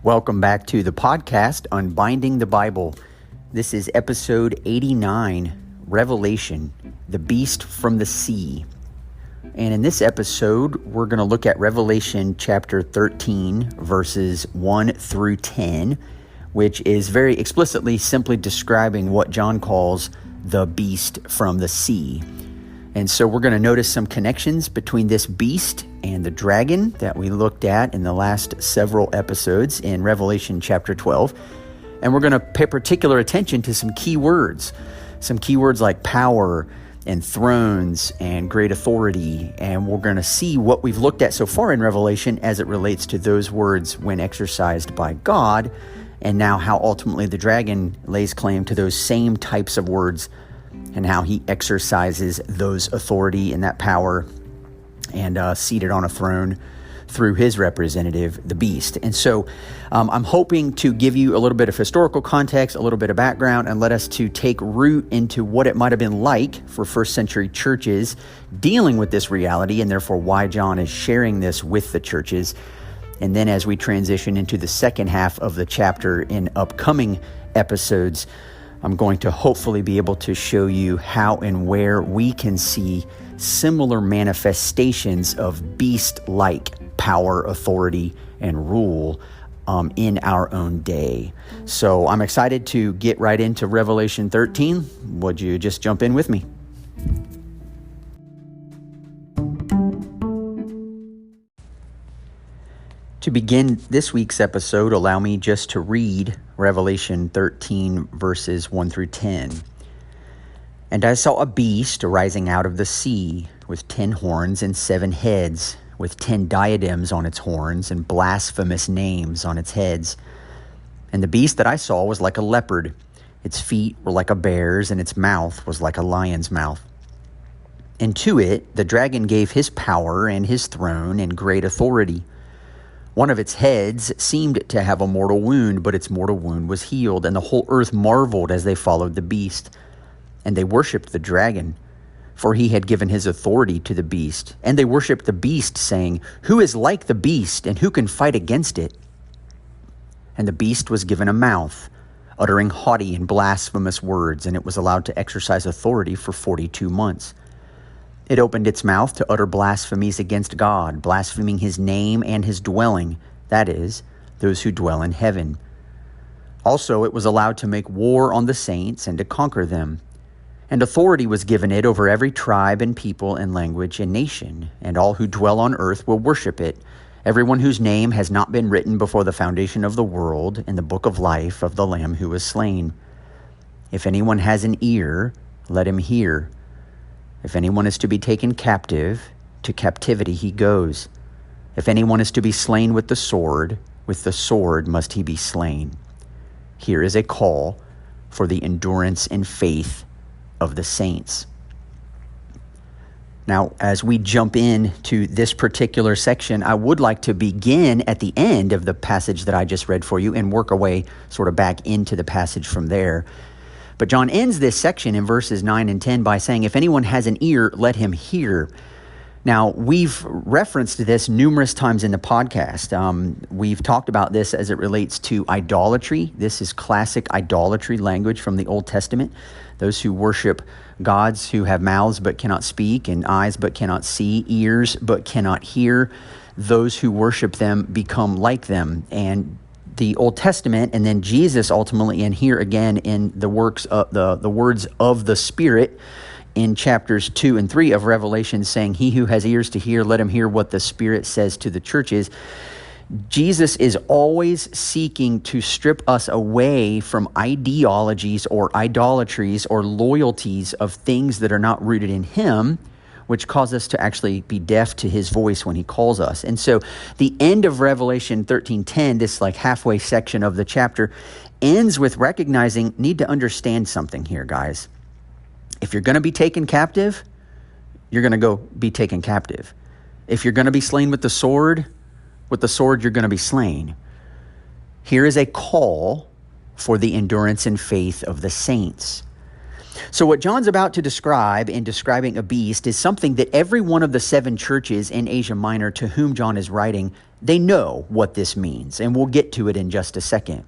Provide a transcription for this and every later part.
Welcome back to the podcast, Unbinding the Bible. This is episode 89, Revelation, the Beast from the Sea. And in this episode, we're going to look at Revelation chapter 13, verses 1 through 10, which is very explicitly simply describing what John calls the beast from the sea. And so we're going to notice some connections between this beast and the dragon that we looked at in the last several episodes in Revelation chapter 12. And we're going to pay particular attention to some key words like power and thrones and great authority. And we're going to see what we've looked at so far in Revelation as it relates to those words when exercised by God, and now how ultimately the dragon lays claim to those same types of words and how he exercises those authority and that power and seated on a throne through his representative, the beast. And so I'm hoping to give you a little bit of historical context, a little bit of background, and let us to take root into what it might have been like for first century churches dealing with this reality, and therefore why John is sharing this with the churches. And then as we transition into the second half of the chapter in upcoming episodes, I'm going to hopefully be able to show you how and where we can see similar manifestations of beast-like power, authority, and rule in our own day. So I'm excited to get right into Revelation 13. Would you just jump in with me? To begin this week's episode, allow me just to read Revelation 13, verses 1 through 10. And I saw a beast arising out of the sea, with 10 horns and 7 heads, with 10 diadems on its horns and blasphemous names on its heads. And the beast that I saw was like a leopard. Its feet were like a bear's, and its mouth was like a lion's mouth. And to it the dragon gave his power and his throne and great authority. One of its heads seemed to have a mortal wound, but its mortal wound was healed, and the whole earth marveled as they followed the beast. And they worshipped the dragon, for he had given his authority to the beast. And they worshipped the beast, saying, "Who is like the beast, and who can fight against it?" And the beast was given a mouth, uttering haughty and blasphemous words, and it was allowed to exercise authority for 42 months. It opened its mouth to utter blasphemies against God, blaspheming his name and his dwelling, that is, those who dwell in heaven. Also, it was allowed to make war on the saints and to conquer them. And authority was given it over every tribe and people and language and nation, and all who dwell on earth will worship it, everyone whose name has not been written before the foundation of the world in the book of life of the Lamb who was slain. If anyone has an ear, let him hear. If anyone is to be taken captive, to captivity he goes. If anyone is to be slain with the sword must he be slain. Here is a call for the endurance and faith of the saints. Now, as we jump into this particular section, I would like to begin at the end of the passage that I just read for you and work our way sort of back into the passage from there. But John ends this section in verses 9 and 10 by saying, if anyone has an ear, let him hear. Now, we've referenced this numerous times in the podcast. We've talked about this as it relates to idolatry. This is classic idolatry language from the Old Testament. Those who worship gods who have mouths but cannot speak, and eyes but cannot see, ears but cannot hear. Those who worship them become like them. And the Old Testament, and then Jesus ultimately, and here again in the works of the words of the Spirit in chapters 2 and 3 of Revelation, saying, "He who has ears to hear, let him hear what the Spirit says to the churches." Jesus is always seeking to strip us away from ideologies or idolatries or loyalties of things that are not rooted in him, which cause us to actually be deaf to his voice when he calls us. And so the end of Revelation 13:10, this like halfway section of the chapter, ends with recognizing, need to understand something here, guys. If you're going to be taken captive, you're going to go be taken captive. If you're going to be slain with the sword you're going to be slain. Here is a call for the endurance and faith of the saints. So what John's about to describe in describing a beast is something that every one of the 7 churches in Asia Minor to whom John is writing They know what this means, and we'll get to it in just a second.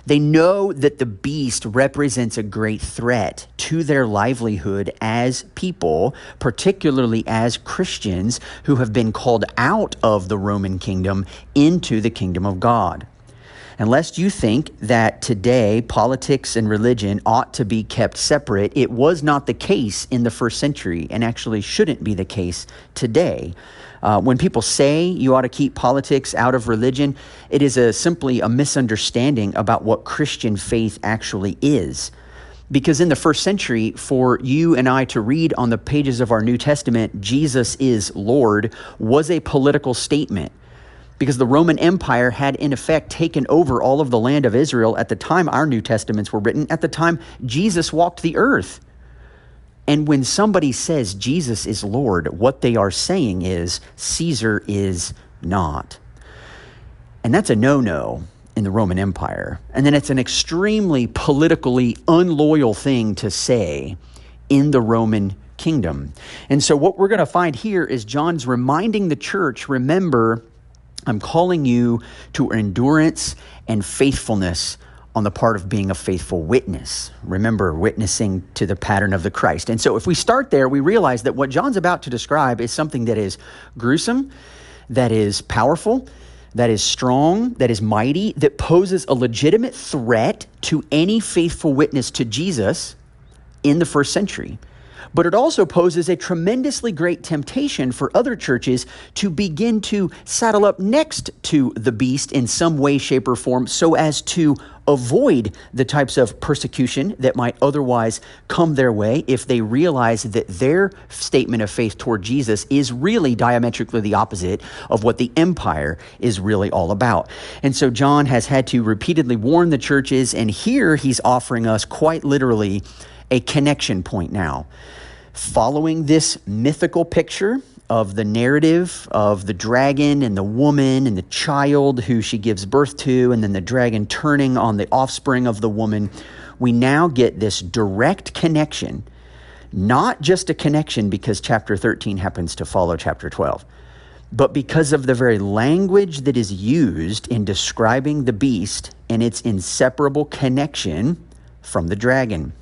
They know that the beast represents a great threat to their livelihood as people, particularly as Christians who have been called out of the Roman kingdom into the kingdom of God. And lest you think that today politics and religion ought to be kept separate, it was not the case in the first century and actually shouldn't be the case today. When people say you ought to keep politics out of religion, it is simply a misunderstanding about what Christian faith actually is. Because in the first century, for you and I to read on the pages of our New Testament, Jesus is Lord, was a political statement. Because the Roman Empire had, in effect, taken over all of the land of Israel at the time our New Testaments were written, at the time Jesus walked the earth. And when somebody says Jesus is Lord, what they are saying is Caesar is not. And that's a no-no in the Roman Empire. And then it's an extremely politically unloyal thing to say in the Roman kingdom. And so what we're going to find here is John's reminding the church, remember, I'm calling you to endurance and faithfulness on the part of being a faithful witness. Remember, witnessing to the pattern of the Christ. And so if we start there, we realize that what John's about to describe is something that is gruesome, that is powerful, that is strong, that is mighty, that poses a legitimate threat to any faithful witness to Jesus in the first century. But it also poses a tremendously great temptation for other churches to begin to saddle up next to the beast in some way, shape, or form so as to avoid the types of persecution that might otherwise come their way if they realize that their statement of faith toward Jesus is really diametrically the opposite of what the empire is really all about. And so John has had to repeatedly warn the churches, and here he's offering us quite literally a connection point now. Following this mythical picture of the narrative of the dragon and the woman and the child who she gives birth to, and then the dragon turning on the offspring of the woman, we now get this direct connection, not just a connection because chapter 13 happens to follow chapter 12, but because of the very language that is used in describing the beast and its inseparable connection from the dragon.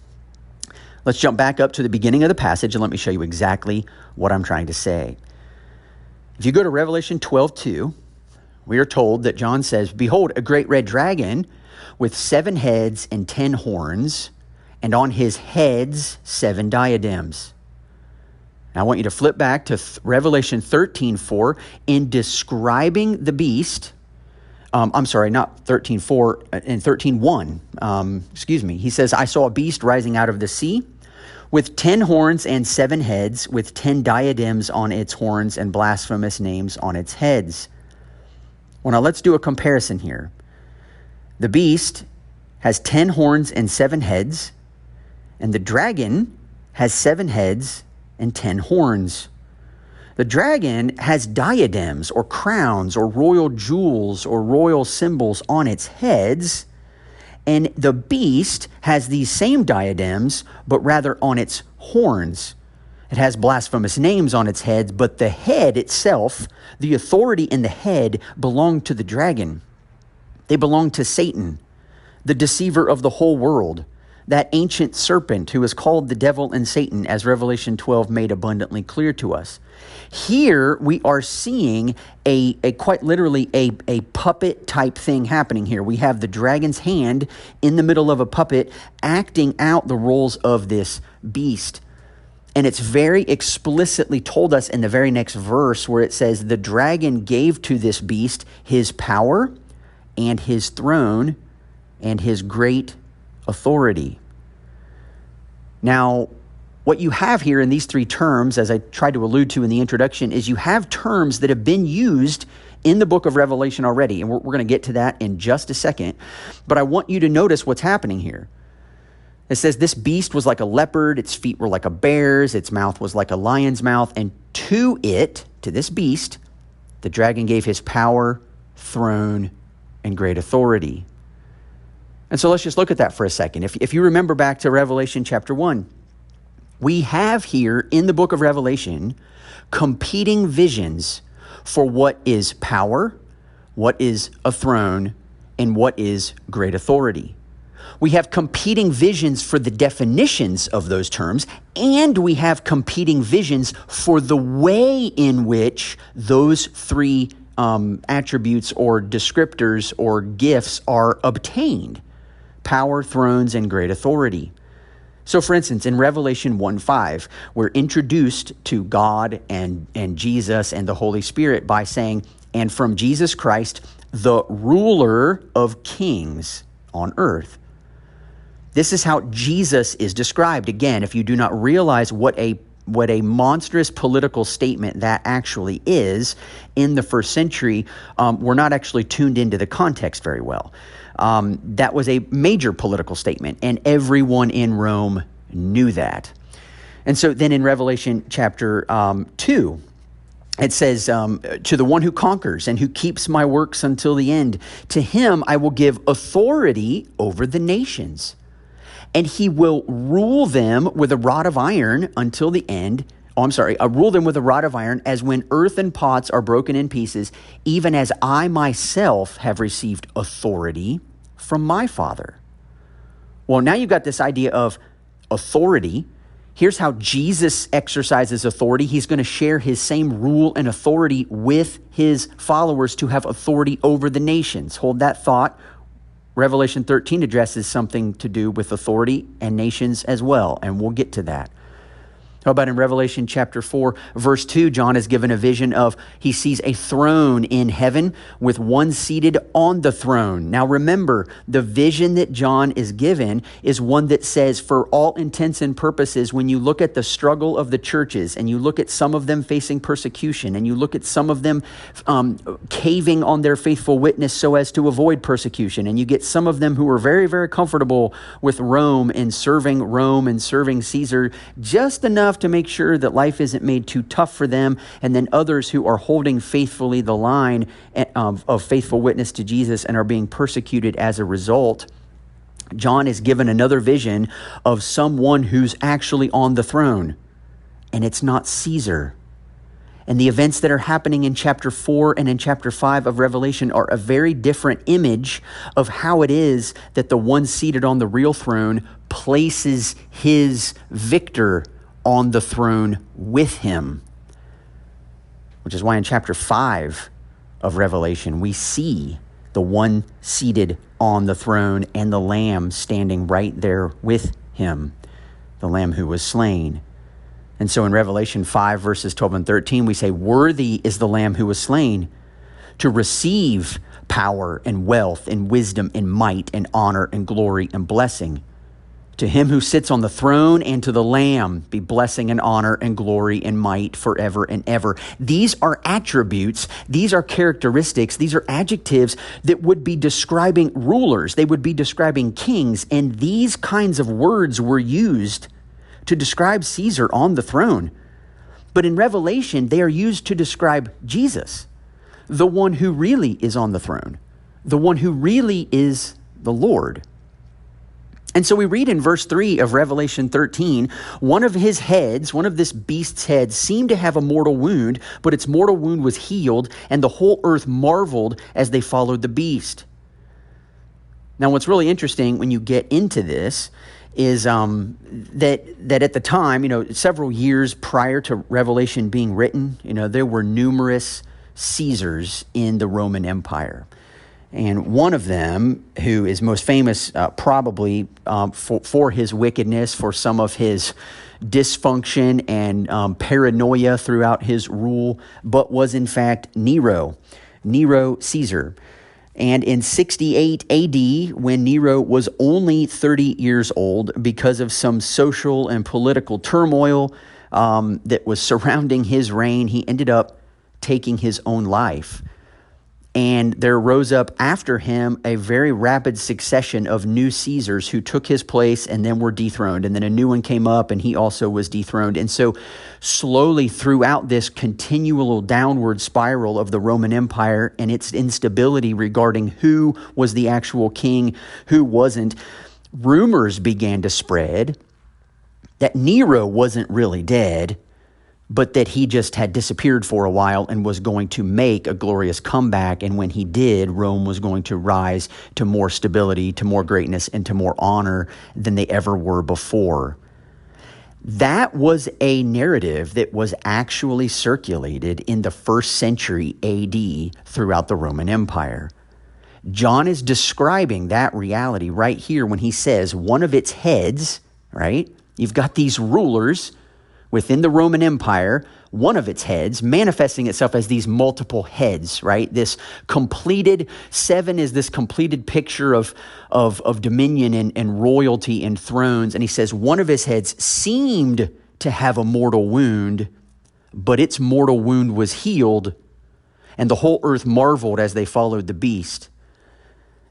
Let's jump back up to the beginning of the passage and let me show you exactly what I'm trying to say. If you go to Revelation 12:2, we are told that John says, "Behold, a great red dragon with 7 heads and 10 horns, and on his heads 7 diadems." Now I want you to flip back to Revelation 13:4. In describing the beast, not 13:4, in 13:1, he says, "I saw a beast rising out of the sea with 10 horns and 7 heads, with 10 diadems on its horns and blasphemous names on its heads." Well, now let's do a comparison here. The beast has 10 horns and 7 heads, and the dragon has 7 heads and 10 horns. The dragon has diadems or crowns or royal jewels or royal symbols on its heads, and the beast has these same diadems, but rather on its horns. It has blasphemous names on its heads, but the head itself, the authority in the head, belong to the dragon. They belong to Satan, the deceiver of the whole world, that ancient serpent who is called the devil and Satan, as Revelation 12 made abundantly clear to us. Here we are seeing a quite literally a puppet type thing happening here. We have the dragon's hand in the middle of a puppet acting out the roles of this beast. And it's very explicitly told us in the very next verse where it says, "The dragon gave to this beast his power and his throne and his great authority." Now, what you have here in these 3 terms, as I tried to allude to in the introduction, is you have terms that have been used in the book of Revelation already, and we're going to get to that in just a second. But I want you to notice what's happening here. It says this beast was like a leopard, its feet were like a bear's, its mouth was like a lion's mouth, and to this beast, the dragon gave his power, throne, and great authority. And so let's just look at that for a second. If you remember back to Revelation chapter 1, we have here in the book of Revelation competing visions for what is power, what is a throne, and what is great authority. We have competing visions for the definitions of those terms, and we have competing visions for the way in which those three attributes or descriptors or gifts are obtained: power, thrones, and great authority. So, for instance, in Revelation 1:5, we're introduced to God and Jesus and the Holy Spirit by saying, "And from Jesus Christ, the ruler of kings on earth." This is how Jesus is described. Again, if you do not realize what a monstrous political statement that actually is in the first century, we're not actually tuned into the context very well. That was a major political statement, and everyone in Rome knew that. And so then in Revelation chapter 2, it says, to the one who conquers and who keeps my works until the end, to him I will give authority over the nations, and he will rule them with a rod of iron until the end. Rule them with a rod of iron, as when earthen pots are broken in pieces, even as I myself have received authority from my Father. Well, now you've got this idea of authority. Here's how Jesus exercises authority. He's going to share his same rule and authority with his followers to have authority over the nations. Hold that thought. Revelation 13 addresses something to do with authority and nations as well, and we'll get to that. How about in Revelation chapter 4, verse 2, John is given a vision of, he sees a throne in heaven with one seated on the throne. Now remember, the vision that John is given is one that says, for all intents and purposes, when you look at the struggle of the churches, and you look at some of them facing persecution, and you look at some of them caving on their faithful witness so as to avoid persecution, and you get some of them who are very, very comfortable with Rome and serving Caesar just enough to make sure that life isn't made too tough for them, and then others who are holding faithfully the line of faithful witness to Jesus and are being persecuted as a result. John is given another vision of someone who's actually on the throne, and it's not Caesar. And the events that are happening in chapter 4 and in chapter 5 of Revelation are a very different image of how it is that the one seated on the real throne places his victor on the throne with him. Which is why in chapter 5 of Revelation, we see the one seated on the throne and the Lamb standing right there with him, the Lamb who was slain. And so in Revelation 5, verses 12 and 13, we say, worthy is the Lamb who was slain to receive power and wealth and wisdom and might and honor and glory and blessing. To him who sits on the throne and to the Lamb be blessing and honor and glory and might forever and ever. These are attributes, these are characteristics, these are adjectives that would be describing rulers. They would be describing kings, and these kinds of words were used to describe Caesar on the throne. But in Revelation, they are used to describe Jesus, the one who really is on the throne, the one who really is the Lord. And so we read in verse 3 of Revelation 13, one of his heads, one of this beast's heads, seemed to have a mortal wound, but its mortal wound was healed, and the whole earth marveled as they followed the beast. Now, what's really interesting when you get into this is that at the time, several years prior to Revelation being written, there were numerous Caesars in the Roman Empire. And one of them, who is most famous probably for his wickedness, for some of his dysfunction and paranoia throughout his rule, but was in fact Nero Caesar. And in 68 AD, when Nero was only 30 years old, because of some social and political turmoil that was surrounding his reign, he ended up taking his own life. And there rose up after him a very rapid succession of new Caesars who took his place and then were dethroned. And then a new one came up and he also was dethroned. And so slowly throughout this continual downward spiral of the Roman Empire and its instability regarding who was the actual king, who wasn't, rumors began to spread that Nero wasn't really dead, but that he just had disappeared for a while and was going to make a glorious comeback. And when he did, Rome was going to rise to more stability, to more greatness, and to more honor than they ever were before. That was a narrative that was actually circulated in the 1st century AD throughout the Roman Empire. John is describing that reality right here when he says one of its heads, right? You've got these rulers within the Roman Empire, one of its heads manifesting itself as these multiple heads, right? This completed, 7 is this completed picture of dominion and royalty and thrones. And he says one of his heads seemed to have a mortal wound, but its mortal wound was healed, and the whole earth marveled as they followed the beast.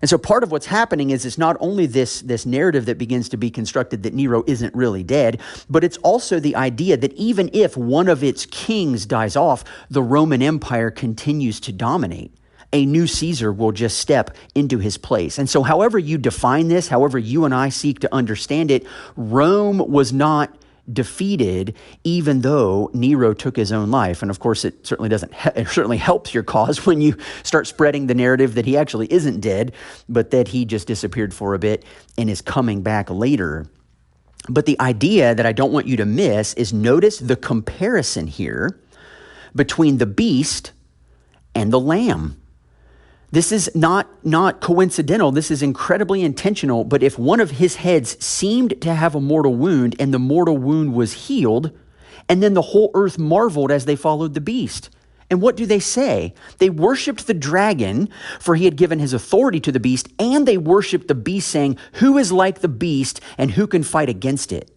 And so part of what's happening is it's not only this narrative that begins to be constructed that Nero isn't really dead, but it's also the idea that even if one of its kings dies off, the Roman Empire continues to dominate. A new Caesar will just step into his place. And so however you define this, however you and I seek to understand it, Rome was not defeated, even though Nero took his own life. And of course, it certainly helps your cause when you start spreading the narrative that he actually isn't dead, but that he just disappeared for a bit and is coming back later. But the idea that I don't want you to miss is notice the comparison here between the beast and the lamb. This is not coincidental. This is incredibly intentional. But if one of his heads seemed to have a mortal wound and the mortal wound was healed, and then the whole earth marveled as they followed the beast. And what do they say? They worshiped the dragon, for he had given his authority to the beast, and they worshiped the beast, saying, "Who is like the beast, and who can fight against it?"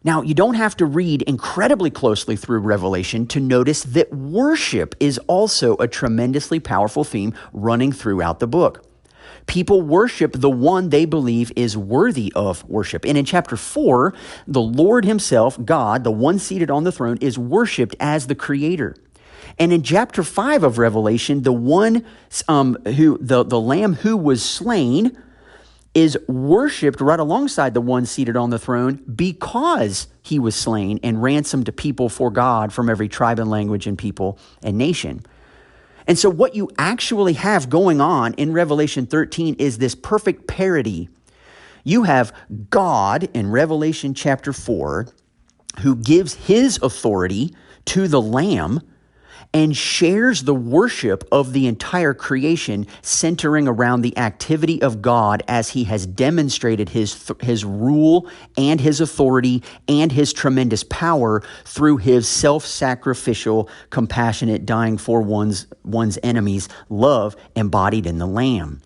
Now, you don't have to read incredibly closely through Revelation to notice that worship is also a tremendously powerful theme running throughout the book. People worship the one they believe is worthy of worship. And in chapter 4, the Lord himself, God, the one seated on the throne, is worshiped as the creator. And in chapter 5 of Revelation, the lamb who was slain is worshipped right alongside the one seated on the throne because he was slain and ransomed to people for God from every tribe and language and people and nation. And so what you actually have going on in Revelation 13 is this perfect parody. You have God in Revelation chapter 4 who gives his authority to the Lamb and shares the worship of the entire creation centering around the activity of God as he has demonstrated his rule and his authority and his tremendous power through his self-sacrificial, compassionate, dying for one's enemies, love embodied in the Lamb.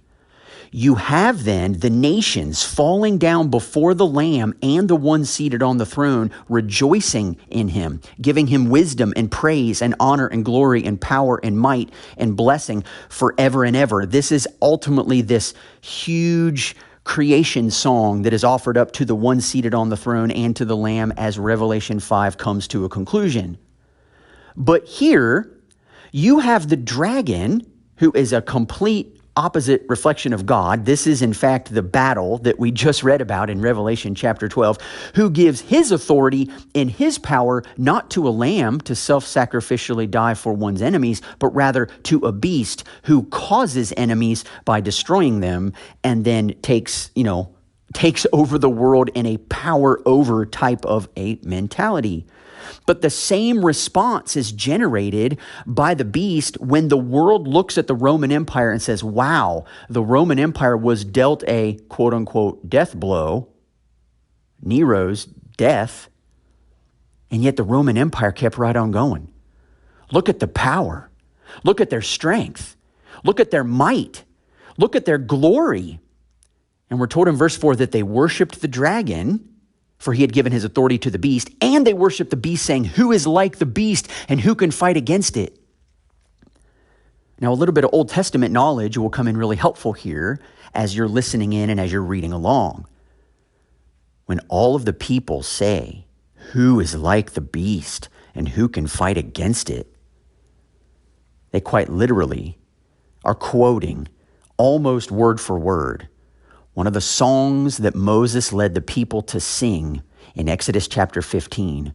You have then the nations falling down before the Lamb and the one seated on the throne, rejoicing in him, giving him wisdom and praise and honor and glory and power and might and blessing forever and ever. This is ultimately this huge creation song that is offered up to the one seated on the throne and to the Lamb as Revelation 5 comes to a conclusion. But here you have the dragon, who is a complete opposite reflection of God. This is in fact the battle that we just read about in Revelation chapter 12, who gives his authority and his power not to a lamb to self-sacrificially die for one's enemies, but rather to a beast who causes enemies by destroying them and then takes over the world in a power over type of a mentality. But the same response is generated by the beast when the world looks at the Roman Empire and says, wow, the Roman Empire was dealt a quote-unquote death blow, Nero's death, and yet the Roman Empire kept right on going. Look at the power. Look at their strength. Look at their might. Look at their glory. And we're told in verse 4 that they worshiped the dragon, for he had given his authority to the beast, and they worship the beast, saying, who is like the beast, and who can fight against it? Now, a little bit of Old Testament knowledge will come in really helpful here as you're listening in and as you're reading along. When all of the people say, who is like the beast, and who can fight against it? They quite literally are quoting, almost word for word, one of the songs that Moses led the people to sing in Exodus chapter 15,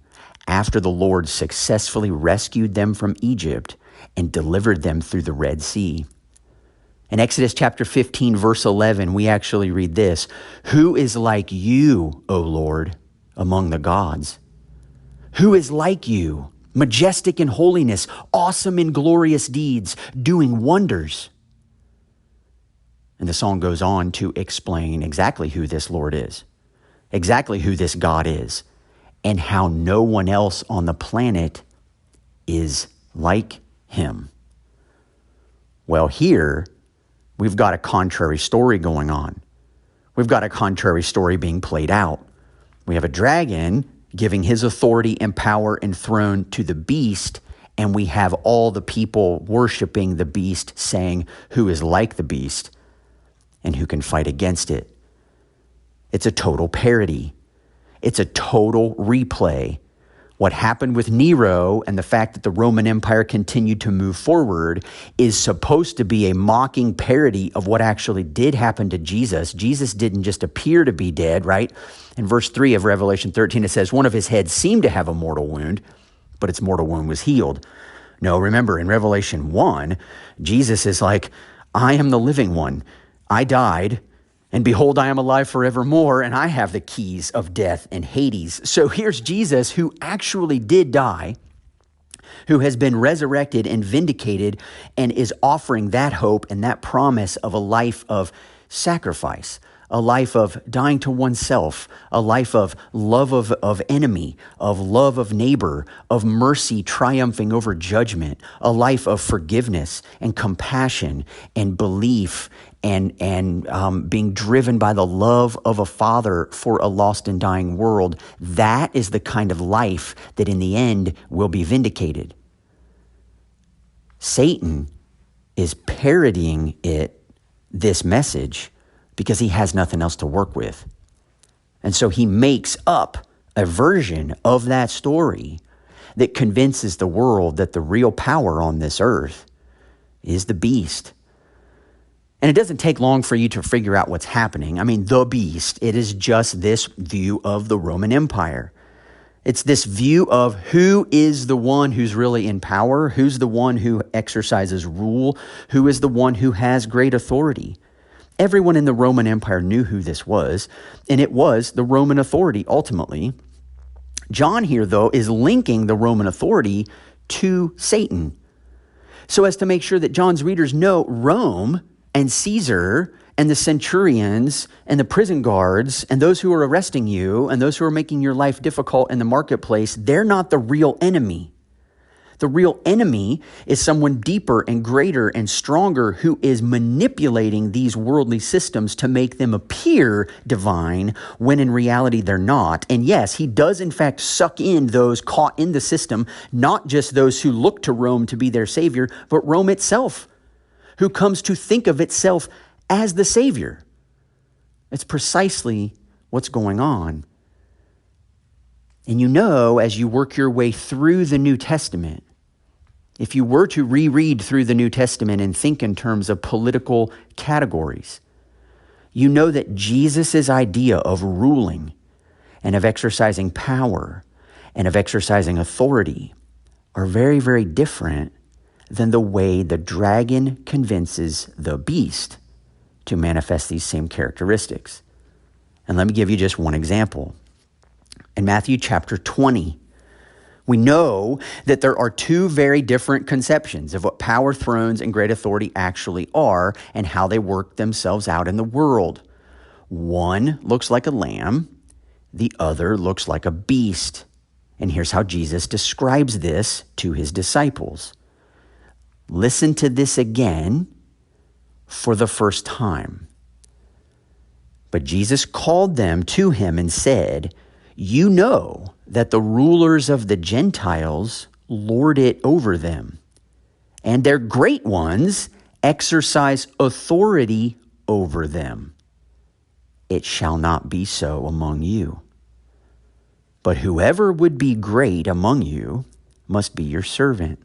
after the Lord successfully rescued them from Egypt and delivered them through the Red Sea. In Exodus chapter 15, verse 11, we actually read this: "Who is like you, O Lord, among the gods? Who is like you, majestic in holiness, awesome in glorious deeds, doing wonders?" And the song goes on to explain exactly who this Lord is, exactly who this God is, and how no one else on the planet is like him. Well, here we've got a contrary story going on. We've got a contrary story being played out. We have a dragon giving his authority and power and throne to the beast, and we have all the people worshiping the beast, saying who is like the beast and who can fight against it. It's a total parody. It's a total replay. What happened with Nero and the fact that the Roman Empire continued to move forward is supposed to be a mocking parody of what actually did happen to Jesus. Jesus didn't just appear to be dead, right? In verse 3 of Revelation 13, it says, one of his heads seemed to have a mortal wound, but its mortal wound was healed. No, remember, in Revelation 1, Jesus is like, I am the living one. I died, and behold, I am alive forevermore, and I have the keys of death and Hades. So here's Jesus, who actually did die, who has been resurrected and vindicated, and is offering that hope and that promise of a life of sacrifice, a life of dying to oneself, a life of love of enemy, of love of neighbor, of mercy triumphing over judgment, a life of forgiveness and compassion and belief and being driven by the love of a father for a lost and dying world. That is the kind of life that in the end will be vindicated. Satan is parodying this message, because he has nothing else to work with. And so he makes up a version of that story that convinces the world that the real power on this earth is the beast. And it doesn't take long for you to figure out what's happening. I mean, the beast, it is just this view of the Roman Empire. It's this view of who is the one who's really in power, who's the one who exercises rule, who is the one who has great authority. Everyone in the Roman Empire knew who this was, and it was the Roman authority ultimately. John here, though, is linking the Roman authority to Satan, so as to make sure that John's readers know Rome and Caesar and the centurions and the prison guards and those who are arresting you and those who are making your life difficult in the marketplace, they're not the real enemy. The real enemy is someone deeper and greater and stronger who is manipulating these worldly systems to make them appear divine when in reality they're not. And yes, he does in fact suck in those caught in the system, not just those who look to Rome to be their savior, but Rome itself, who comes to think of itself as the savior. It's precisely what's going on. And you know, as you work your way through the New Testament, if you were to reread through the New Testament and think in terms of political categories, you know that Jesus' idea of ruling and of exercising power and of exercising authority are very, very different than the way the dragon convinces the beast to manifest these same characteristics. And let me give you just one example. In Matthew chapter 20, we know that there are two very different conceptions of what power, thrones, and great authority actually are and how they work themselves out in the world. One looks like a lamb, the other looks like a beast. And here's how Jesus describes this to his disciples. Listen to this again for the first time. But Jesus called them to him and said, "You know that the rulers of the Gentiles lord it over them, and their great ones exercise authority over them. It shall not be so among you. But whoever would be great among you must be your servant,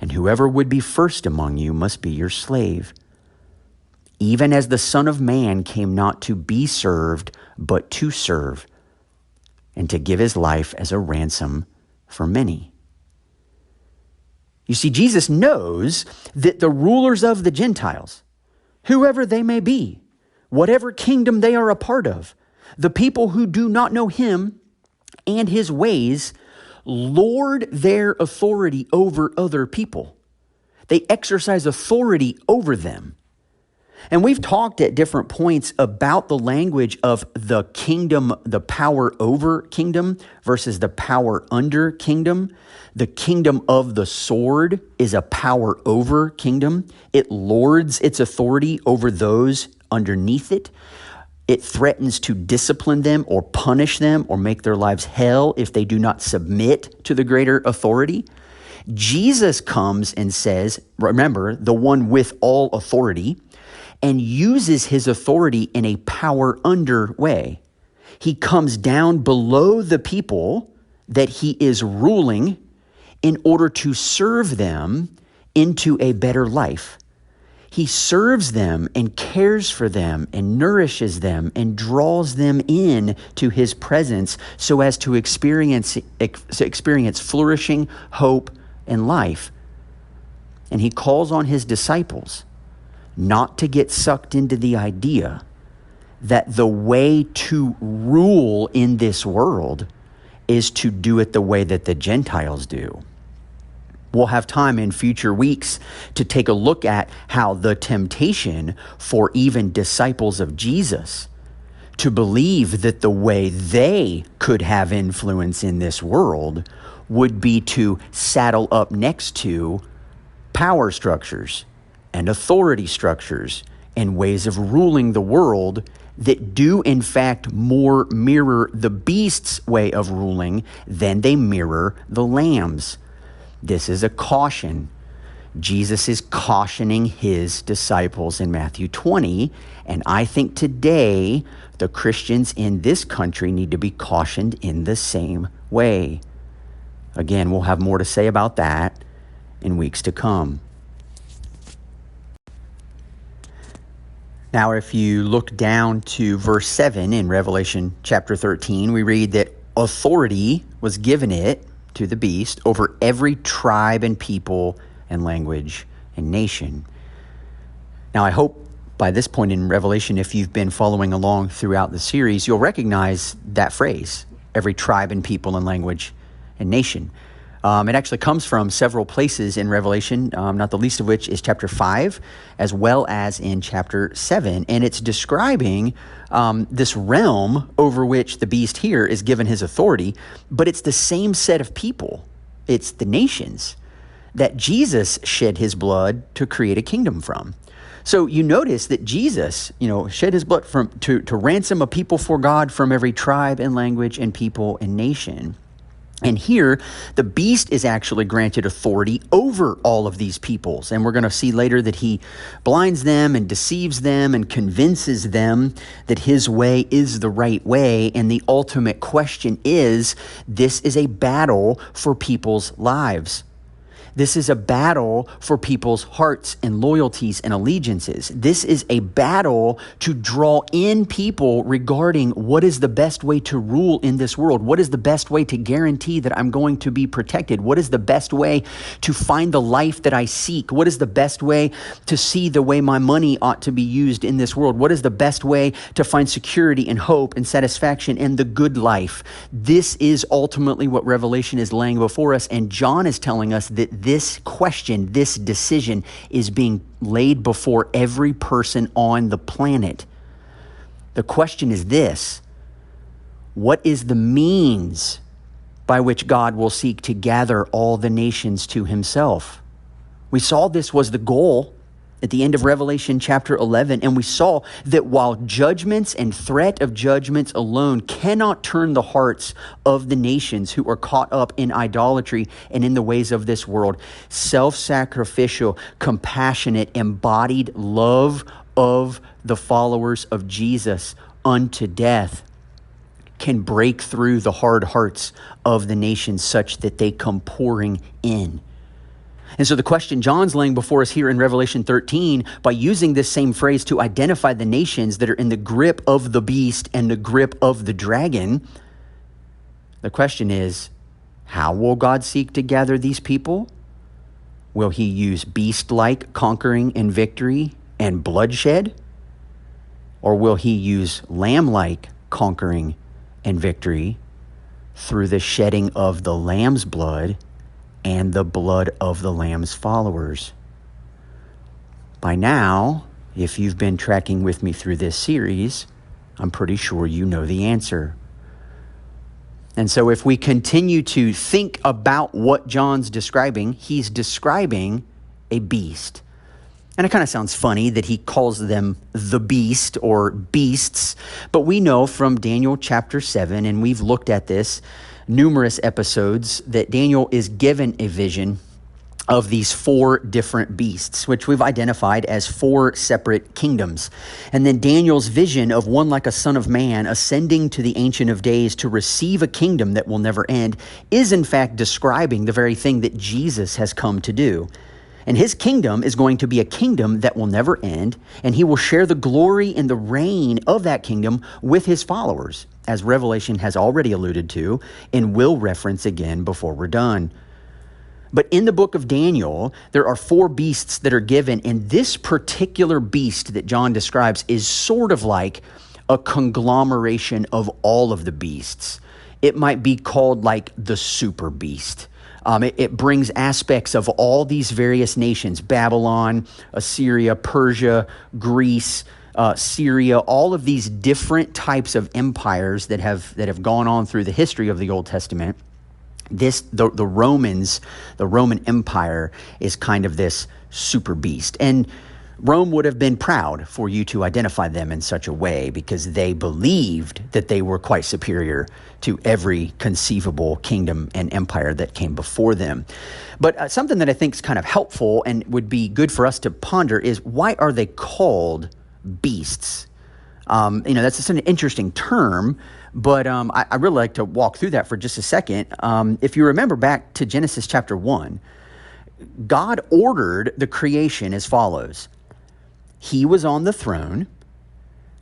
and whoever would be first among you must be your slave. Even as the Son of Man came not to be served, but to serve, and to give his life as a ransom for many. You see, Jesus knows that the rulers of the Gentiles, whoever they may be, whatever kingdom they are a part of, the people who do not know him and his ways, lord their authority over other people. They exercise authority over them. And we've talked at different points about the language of the kingdom, the power over kingdom versus the power under kingdom. The kingdom of the sword is a power over kingdom. It lords its authority over those underneath it. It threatens to discipline them or punish them or make their lives hell if they do not submit to the greater authority. Jesus comes and says, remember, the one with all authority, and uses his authority in a power under way. He comes down below the people that he is ruling in order to serve them into a better life. He serves them and cares for them and nourishes them and draws them in to his presence so as to experience flourishing, hope, and life. And he calls on his disciples not to get sucked into the idea that the way to rule in this world is to do it the way that the Gentiles do. We'll have time in future weeks to take a look at how the temptation for even disciples of Jesus to believe that the way they could have influence in this world would be to saddle up next to power structures and authority structures and ways of ruling the world that do in fact more mirror the beast's way of ruling than they mirror the lamb's. This is a caution. Jesus is cautioning his disciples in Matthew 20, and I think today the Christians in this country need to be cautioned in the same way. Again, we'll have more to say about that in weeks to come. Now, if you look down to verse 7 in Revelation chapter 13, we read that authority was given it to the beast over every tribe and people and language and nation. Now, I hope by this point in Revelation, if you've been following along throughout the series, you'll recognize that phrase, every tribe and people and language and nation. It actually comes from several places in Revelation, not the least of which is chapter 5, as well as in chapter 7. And it's describing this realm over which the beast here is given his authority, but it's the same set of people. It's the nations that Jesus shed his blood to create a kingdom from. So you notice that Jesus, shed his blood to ransom a people for God from every tribe and language and people and nation. And here, the beast is actually granted authority over all of these peoples. And we're going to see later that he blinds them and deceives them and convinces them that his way is the right way. And the ultimate question is, this is a battle for people's lives. This is a battle for people's hearts and loyalties and allegiances. This is a battle to draw in people regarding what is the best way to rule in this world. What is the best way to guarantee that I'm going to be protected? What is the best way to find the life that I seek? What is the best way to see the way my money ought to be used in this world? What is the best way to find security and hope and satisfaction and the good life? This is ultimately what Revelation is laying before us. And John is telling us that this question, this decision is being laid before every person on the planet. The question is this: what is the means by which God will seek to gather all the nations to himself? We saw this was the goal at the end of Revelation chapter 11, and we saw that while judgments and threat of judgments alone cannot turn the hearts of the nations who are caught up in idolatry and in the ways of this world, self-sacrificial, compassionate, embodied love of the followers of Jesus unto death can break through the hard hearts of the nations such that they come pouring in. And so the question John's laying before us here in Revelation 13, by using this same phrase to identify the nations that are in the grip of the beast and the grip of the dragon, the question is, How will God seek to gather these people? Will he use beast-like conquering and victory and bloodshed? Or will he use lamb-like conquering and victory through the shedding of the lamb's blood and the blood of the lamb's followers? By now, if you've been tracking with me through this series, I'm pretty sure you know the answer. And so if we continue to think about what John's describing, he's describing a beast. And it kind of sounds funny that he calls them the beast or beasts, but we know from Daniel chapter 7, and we've looked at this numerous episodes, that Daniel is given a vision of these 4 different beasts, which we've identified as 4 separate kingdoms. And then Daniel's vision of one like a son of man ascending to the Ancient of Days to receive a kingdom that will never end is in fact describing the very thing that Jesus has come to do. And his kingdom is going to be a kingdom that will never end, and he will share the glory and the reign of that kingdom with his followers, as Revelation has already alluded to and will reference again before we're done. But in the book of Daniel, there are 4 beasts that are given, and this particular beast that John describes is sort of like a conglomeration of all of the beasts. It might be called like the super beast. It brings aspects of all these various nations: Babylon, Assyria, Persia, Greece, Syria, all of these different types of empires that have gone on through the history of the Old Testament. The Roman Empire is kind of this super beast. And Rome would have been proud for you to identify them in such a way because they believed that they were quite superior to every conceivable kingdom and empire that came before them. But something that I think is kind of helpful and would be good for us to ponder is, why are they called beasts? That's just an interesting term, but I really like to walk through that for just a second. If you remember back to Genesis chapter 1, God ordered the creation as follows. He was on the throne.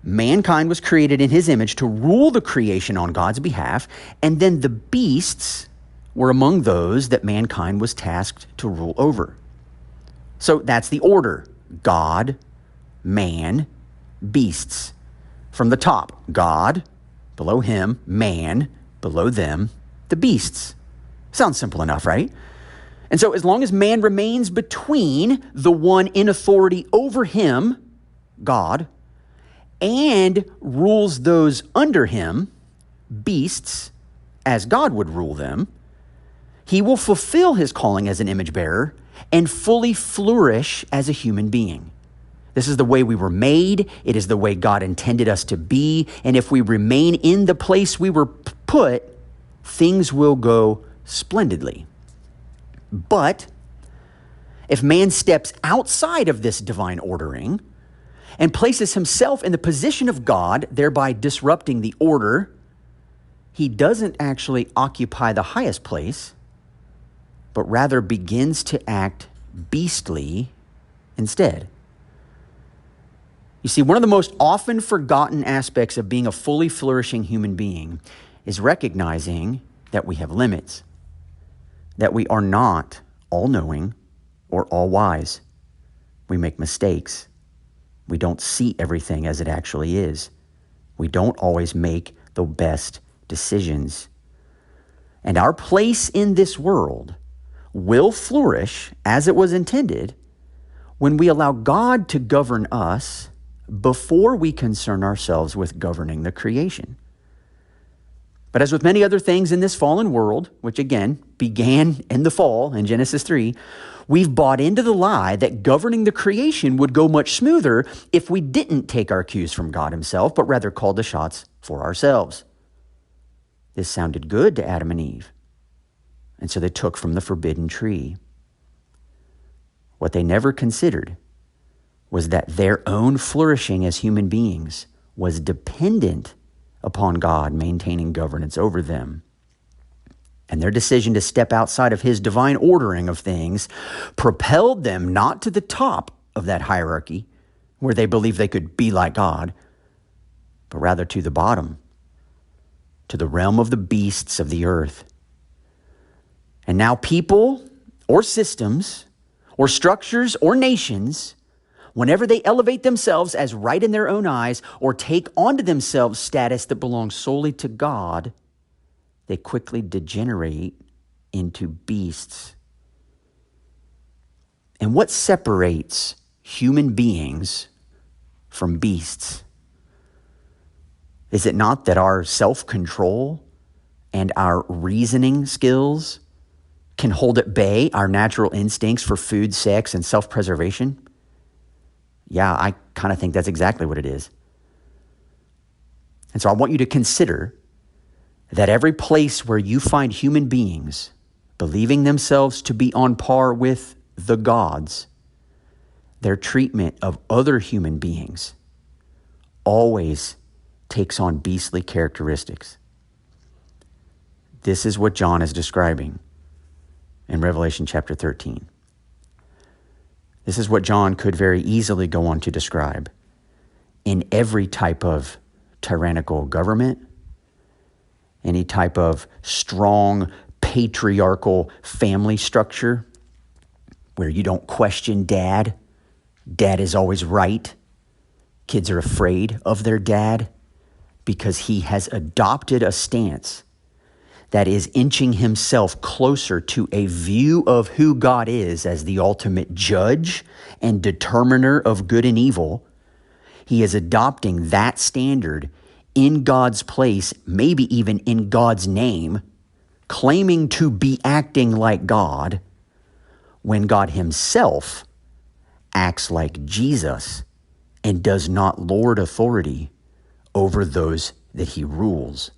Mankind was created in his image to rule the creation on God's behalf. And then the beasts were among those that mankind was tasked to rule over. So that's the order: God, man, beasts. From the top, God, below him, man, below them, the beasts. Sounds simple enough, right? And so as long as man remains between the one in authority over him, God, and rules those under him, beasts, as God would rule them, he will fulfill his calling as an image bearer and fully flourish as a human being. This is the way we were made. It is the way God intended us to be. And if we remain in the place we were put, things will go splendidly. But if man steps outside of this divine ordering and places himself in the position of God, thereby disrupting the order, he doesn't actually occupy the highest place, but rather begins to act beastly instead. You see, one of the most often forgotten aspects of being a fully flourishing human being is recognizing that we have limits, that we are not all-knowing or all-wise. We make mistakes. We don't see everything as it actually is. We don't always make the best decisions. And our place in this world will flourish as it was intended when we allow God to govern us before we concern ourselves with governing the creation. But as with many other things in this fallen world, which again began in the fall in Genesis 3, we've bought into the lie that governing the creation would go much smoother if we didn't take our cues from God himself, but rather called the shots for ourselves. This sounded good to Adam and Eve, and so they took from the forbidden tree. What they never considered was that their own flourishing as human beings was dependent upon God maintaining governance over them. And their decision to step outside of his divine ordering of things propelled them not to the top of that hierarchy where they believed they could be like God, but rather to the bottom, to the realm of the beasts of the earth. And now people or systems or structures or nations, whenever they elevate themselves as right in their own eyes or take onto themselves status that belongs solely to God, they quickly degenerate into beasts. And what separates human beings from beasts? Is it not that our self-control and our reasoning skills can hold at bay our natural instincts for food, sex, and self-preservation? Yeah, I kind of think that's exactly what it is. And so I want you to consider that every place where you find human beings believing themselves to be on par with the gods, their treatment of other human beings always takes on beastly characteristics. This is what John is describing in Revelation chapter 13. This is what John could very easily go on to describe in every type of tyrannical government, any type of strong patriarchal family structure where you don't question dad. Dad is always right. Kids are afraid of their dad because he has adopted a stance that is inching himself closer to a view of who God is as the ultimate judge and determiner of good and evil. He is adopting that standard in God's place, maybe even in God's name, claiming to be acting like God when God himself acts like Jesus and does not lord authority over those that he rules.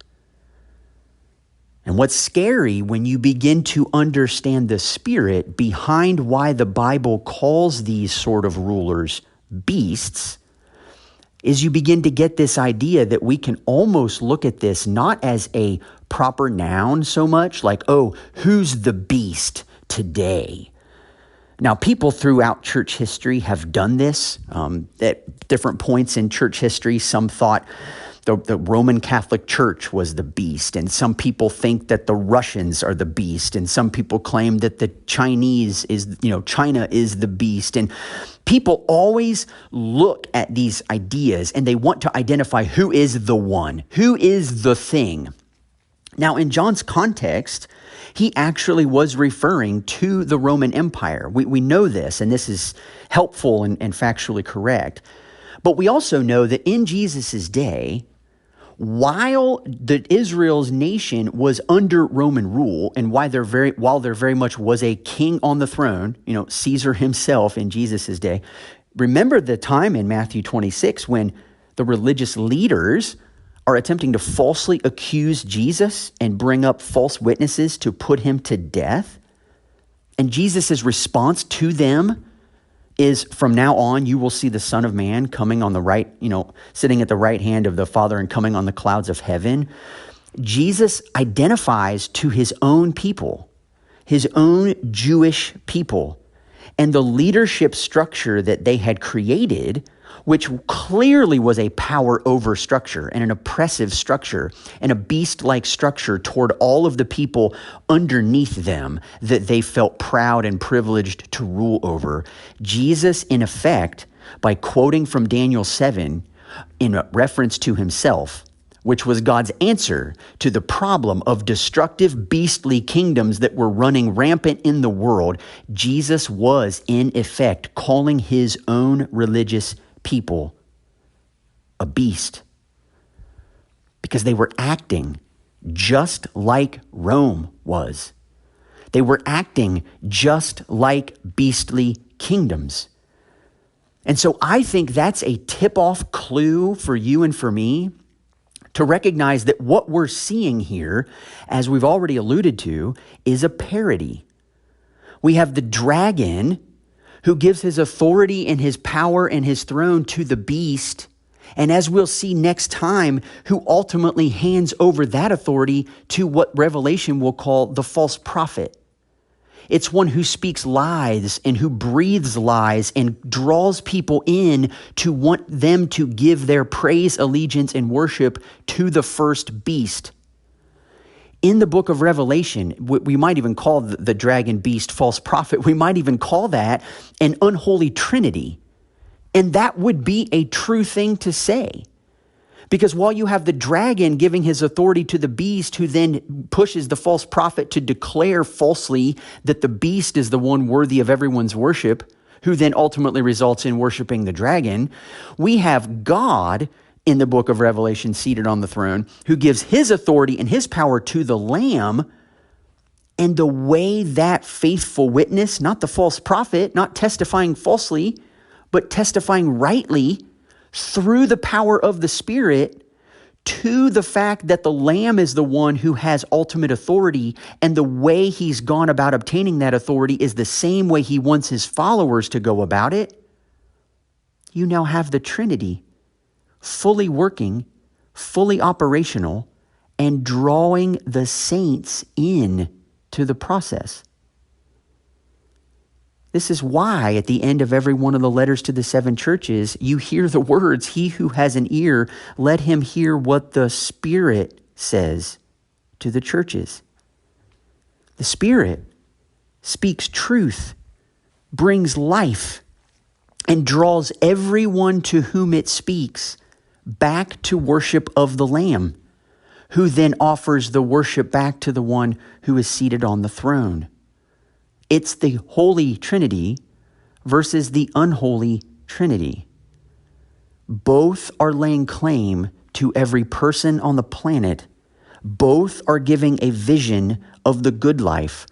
And what's scary when you begin to understand the spirit behind why the Bible calls these sort of rulers beasts is you begin to get this idea that we can almost look at this not as a proper noun so much, like, oh, who's the beast today? Now, people throughout church history have done this at different points in church history. Some thought the Roman Catholic Church was the beast, and some people think that the Russians are the beast, and some people claim that the Chinese is, China is the beast. And people always look at these ideas and they want to identify who is the one, who is the thing. Now, in John's context, he actually was referring to the Roman Empire. We know this, and this is helpful and factually correct. But we also know that in Jesus' day, while Israel's nation was under Roman rule, and while there very much was a king on the throne, Caesar himself in Jesus' day, remember the time in Matthew 26 when the religious leaders are attempting to falsely accuse Jesus and bring up false witnesses to put him to death. And Jesus' response to them is, from now on, you will see the Son of Man coming on the right, sitting at the right hand of the Father and coming on the clouds of heaven. Jesus identifies to his own people, his own Jewish people, and the leadership structure that they had created, which clearly was a power over structure and an oppressive structure and a beast-like structure toward all of the people underneath them that they felt proud and privileged to rule over. Jesus, in effect, by quoting from Daniel 7 in reference to himself, which was God's answer to the problem of destructive beastly kingdoms that were running rampant in the world, Jesus was, in effect, calling his own religious people a beast because they were acting just like Rome was. They were acting just like beastly kingdoms. And so I think that's a tip-off clue for you and for me to recognize that what we're seeing here, as we've already alluded to, is a parody. We have the dragon who gives his authority and his power and his throne to the beast, and as we'll see next time, who ultimately hands over that authority to what Revelation will call the false prophet. It's one who speaks lies and who breathes lies and draws people in to want them to give their praise, allegiance, and worship to the first beast. In the book of Revelation, we might even call the dragon, beast, false prophet, we might even call that an unholy trinity. And that would be a true thing to say. Because while you have the dragon giving his authority to the beast, who then pushes the false prophet to declare falsely that the beast is the one worthy of everyone's worship, who then ultimately results in worshiping the dragon, we have God in the book of Revelation seated on the throne, who gives his authority and his power to the Lamb. And the way that faithful witness, not the false prophet, not testifying falsely, but testifying rightly through the power of the Spirit to the fact that the Lamb is the one who has ultimate authority, and the way he's gone about obtaining that authority is the same way he wants his followers to go about it. You now have the Trinity fully working, fully operational, and drawing the saints in to the process. This is why at the end of every one of the letters to the 7 churches, you hear the words, "He who has an ear, let him hear what the Spirit says to the churches." The Spirit speaks truth, brings life, and draws everyone to whom it speaks back to worship of the Lamb, who then offers the worship back to the one who is seated on the throne. It's the Holy Trinity versus the unholy Trinity. Both are laying claim to every person on the planet. Both are giving a vision of the good life.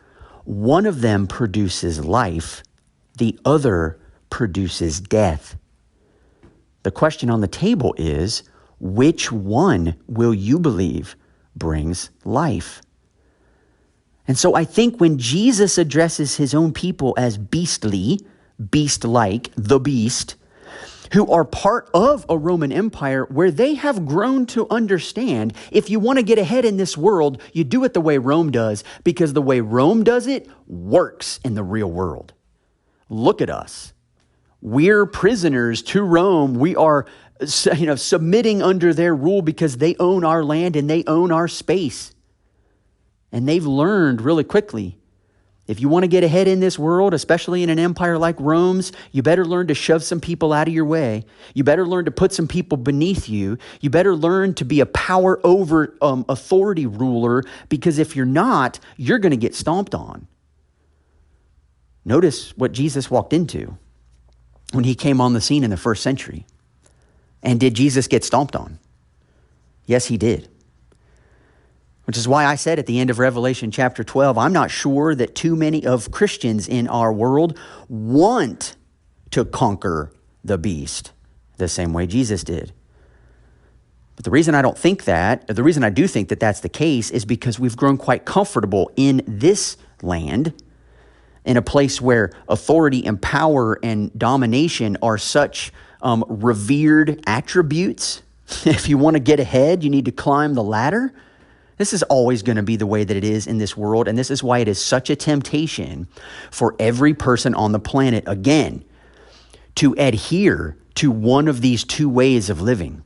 One of them produces life. The other produces death. The question on the table is, which one will you believe brings life? And so I think when Jesus addresses his own people as beastly, beast-like, the beast, who are part of a Roman Empire where they have grown to understand, if you want to get ahead in this world, you do it the way Rome does, because the way Rome does it works in the real world. Look at us. We're prisoners to Rome. We are, submitting under their rule because they own our land and they own our space. And they've learned really quickly, if you want to get ahead in this world, especially in an empire like Rome's, you better learn to shove some people out of your way. You better learn to put some people beneath you. You better learn to be a power over authority ruler, because if you're not, you're going to get stomped on. Notice what Jesus walked into when he came on the scene in the first century. And did Jesus get stomped on? Yes, he did. Which is why I said at the end of Revelation chapter 12, I'm not sure that too many of Christians in our world want to conquer the beast the same way Jesus did. But the reason I do think that that's the case is because we've grown quite comfortable in this land, in a place where authority and power and domination are such revered attributes. If you want to get ahead, you need to climb the ladder. This is always going to be the way that it is in this world, and this is why it is such a temptation for every person on the planet, again, to adhere to one of these two ways of living.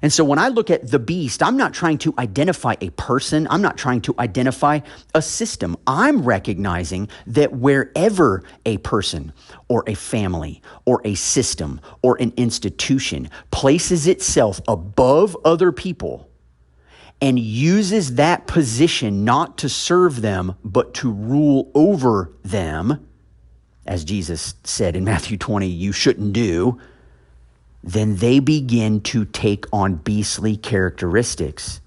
And so when I look at the beast, I'm not trying to identify a person. I'm not trying to identify a system. I'm recognizing that wherever a person or a family or a system or an institution places itself above other people and uses that position not to serve them, but to rule over them, as Jesus said in Matthew 20, you shouldn't do, then they begin to take on beastly characteristics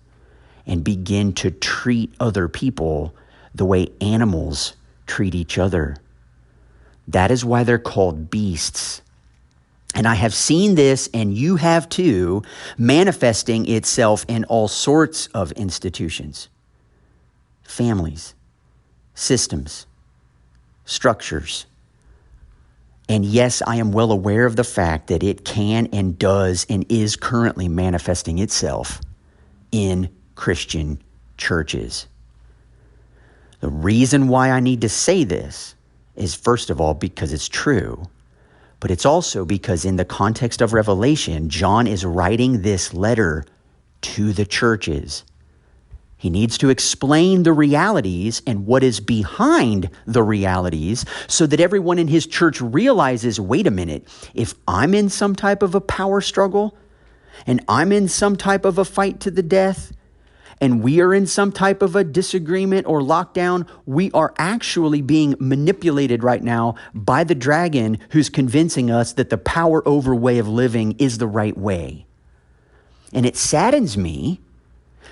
and begin to treat other people the way animals treat each other. That is why they're called beasts. And I have seen this, and you have too, manifesting itself in all sorts of institutions, families, systems, structures. And yes, I am well aware of the fact that it can and does and is currently manifesting itself in Christian churches. The reason why I need to say this is, first of all, because it's true, but it's also because in the context of Revelation, John is writing this letter to the churches. He needs to explain the realities and what is behind the realities so that everyone in his church realizes, wait a minute, if I'm in some type of a power struggle and I'm in some type of a fight to the death and we are in some type of a disagreement or lockdown, we are actually being manipulated right now by the dragon who's convincing us that the power over way of living is the right way. And it saddens me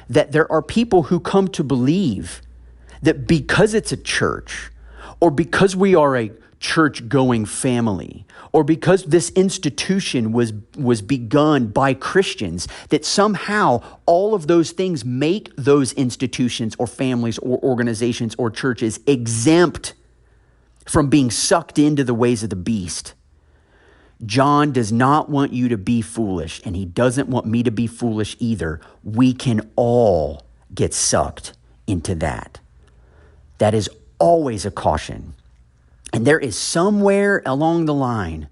that there are people who come to believe that because it's a church, or because we are a church-going family, or because this institution was begun by Christians, that somehow all of those things make those institutions or families or organizations or churches exempt from being sucked into the ways of the beast. John does not want you to be foolish, and he doesn't want me to be foolish either. We can all get sucked into that. That is always a caution. And there is somewhere along the line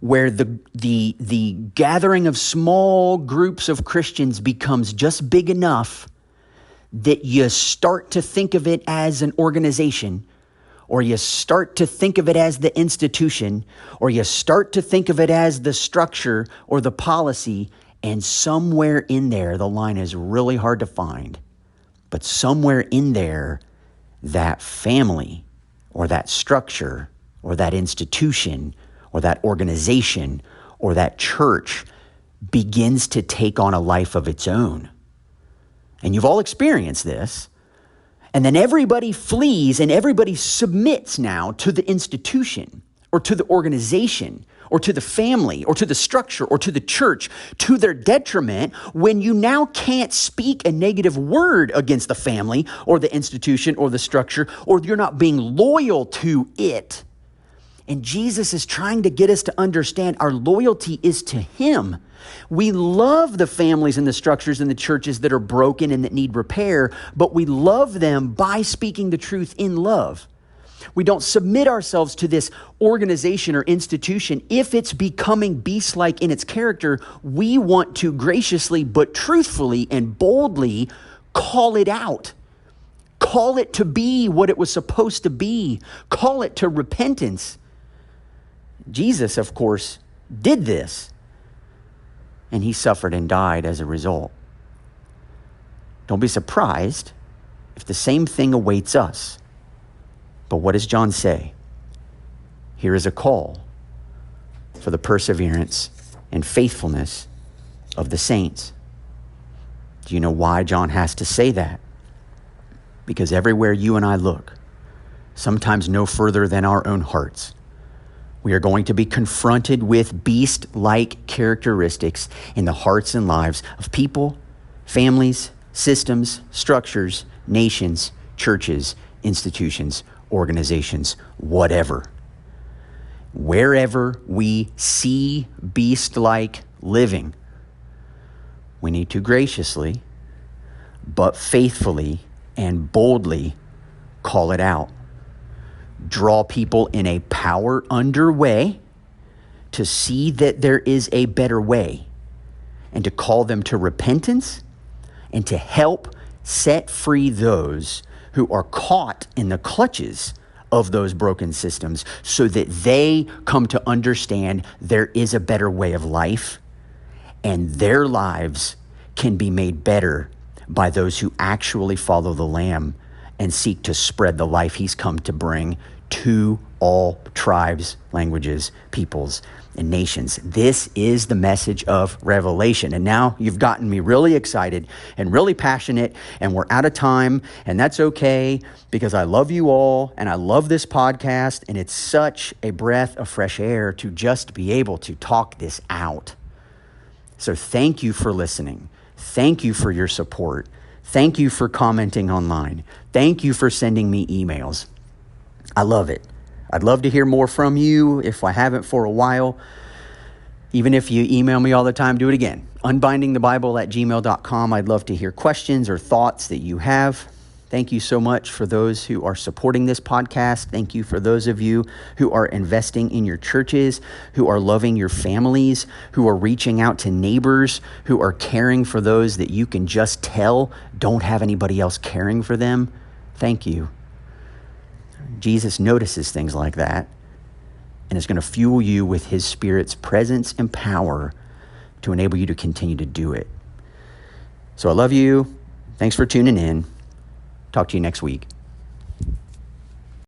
where the gathering of small groups of Christians becomes just big enough that you start to think of it as an organization, or you start to think of it as the institution, or you start to think of it as the structure or the policy, and somewhere in there, the line is really hard to find, but somewhere in there, that family or that structure or that institution or that organization or that church begins to take on a life of its own. And you've all experienced this. And then everybody flees and everybody submits now to the institution or to the organization or to the family or to the structure or to the church to their detriment, when you now can't speak a negative word against the family or the institution or the structure, or you're not being loyal to it. And Jesus is trying to get us to understand our loyalty is to him. We love the families and the structures and the churches that are broken and that need repair, but we love them by speaking the truth in love. We don't submit ourselves to this organization or institution if it's becoming beast-like in its character. We want to graciously but truthfully and boldly call it out. Call it to be what it was supposed to be. Call it to repentance. Jesus, of course, did this. And he suffered and died as a result. Don't be surprised if the same thing awaits us. But what does John say? Here is a call for the perseverance and faithfulness of the saints. Do you know why John has to say that? Because everywhere you and I look, sometimes no further than our own hearts, we are going to be confronted with beast-like characteristics in the hearts and lives of people, families, systems, structures, nations, churches, institutions, organizations, whatever. Wherever we see beast-like living, we need to graciously, but faithfully and boldly call it out. Draw people in a power under way to see that there is a better way, and to call them to repentance and to help set free those who are caught in the clutches of those broken systems, so that they come to understand there is a better way of life, and their lives can be made better by those who actually follow the Lamb and seek to spread the life he's come to bring to all tribes, languages, peoples, and nations. This is the message of Revelation. And now you've gotten me really excited and really passionate, and we're out of time, and that's okay, because I love you all and I love this podcast, and it's such a breath of fresh air to just be able to talk this out. So thank you for listening. Thank you for your support. Thank you for commenting online. Thank you for sending me emails. I love it. I'd love to hear more from you if I haven't for a while. Even if you email me all the time, do it again. unbindingthebible@gmail.com. I'd love to hear questions or thoughts that you have. Thank you so much for those who are supporting this podcast. Thank you for those of you who are investing in your churches, who are loving your families, who are reaching out to neighbors, who are caring for those that you can just tell don't have anybody else caring for them. Thank you. Jesus notices things like that and is going to fuel you with his Spirit's presence and power to enable you to continue to do it. So I love you. Thanks for tuning in. Talk to you next week.